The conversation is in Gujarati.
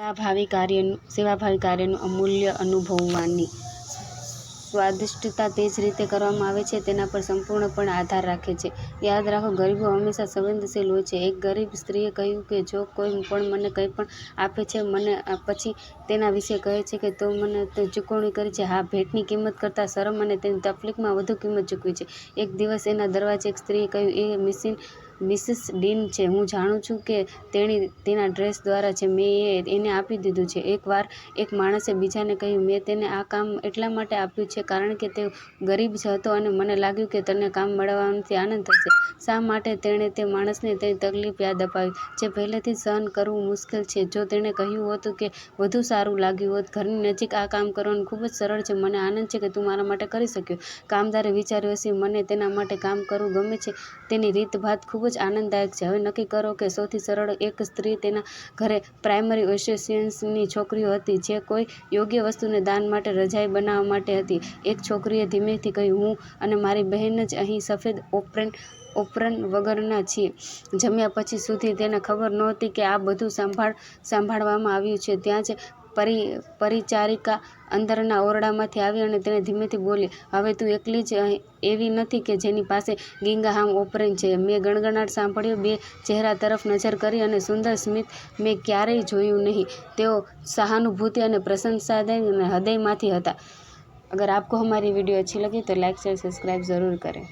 સેવાભાવી કાર્યનું અમૂલ્ય અનુભવવાની સ્વાદિષ્ટતા તે જ રીતે કરવામાં આવે છે તેના પર સંપૂર્ણપણે આધાર રાખે છે. યાદ રાખો, ગરીબો હંમેશા સંવેદનશીલ હોય છે. એક ગરીબ સ્ત્રીએ કહ્યું કે જો કોઈ પણ મને કંઈ પણ આપે છે મને પછી તેના વિશે કહે છે કે તો મને ચૂકવણી કરી છે. હા, ભેટની કિંમત કરતાં શરમ અને તેની તકલીફમાં વધુ કિંમત ચૂકવી છે. એક દિવસ એના દરવાજે એક સ્ત્રીએ કહ્યું, એ મિસિસ ડીન છે. હું જાણું છું કે તેના ડ્રેસ દ્વારા છે. મેં એને આપી દીધું છે. એકવાર એક માણસે બીજાને કહ્યું, મેં તેને આ કામ એટલા માટે આપ્યું છે કારણ કે તે ગરીબ હતો અને મને લાગ્યું કે તને કામ મળવાથી આનંદ થશે. શા માટે તેણે તે માણસને તેની તકલીફ યાદ અપાવી, જે પહેલેથી જ સહન કરવું મુશ્કેલ છે? જો તેણે કહ્યું હોત કે વધુ સારું લાગ્યું હોત, ઘરની નજીક આ કામ કરવાનું ખૂબ જ સરળ છે, મને આનંદ છે કે તું મારા માટે કરી શક્યો. કામદારે વિચાર્યું હશે, મને તેના માટે કામ કરવું ગમે છે. તેની રીતભાત ખૂબ જ આનંદદાયક છે. હવે નક્કી કરો કે સૌથી સરળ. એક સ્ત્રી તેના ઘરે પ્રાઇમરી એસોસિએશનની છોકરીઓ હતી જે કોઈ યોગ્ય વસ્તુને દાન માટે રજાઈ બનાવવા માટે હતી. એક છોકરીએ ધીમેથી કહ્યું, હું અને મારી બહેન જ અહીં સફેદ એપ્રન વગરના છીએ. જમ્યા પછી સુધી તેને ખબર નહોતી કે આ બધું સંભાળવામાં આવ્યું છે. ત્યાં જ પરિચારિકા અંદરના ઓરડામાંથી આવી અને તેને ધીમેથી બોલી, હવે તું એકલી જ એવી નથી કે જેની પાસે ગિંગહામ એપ્રન છે. મેં ગણગણાટ સાંભળ્યો. બે ચહેરા તરફ નજર કરી અને સુંદર સ્મિત મેં ક્યારેય જોયું નહીં. તેઓ સહાનુભૂતિ અને પ્રશંસાના હૃદયમાંથી હતા. अगर आपको हमारी वीडियो अच्छी लगी तो लाइक शेयर सब्सक्राइब ज़रूर करें.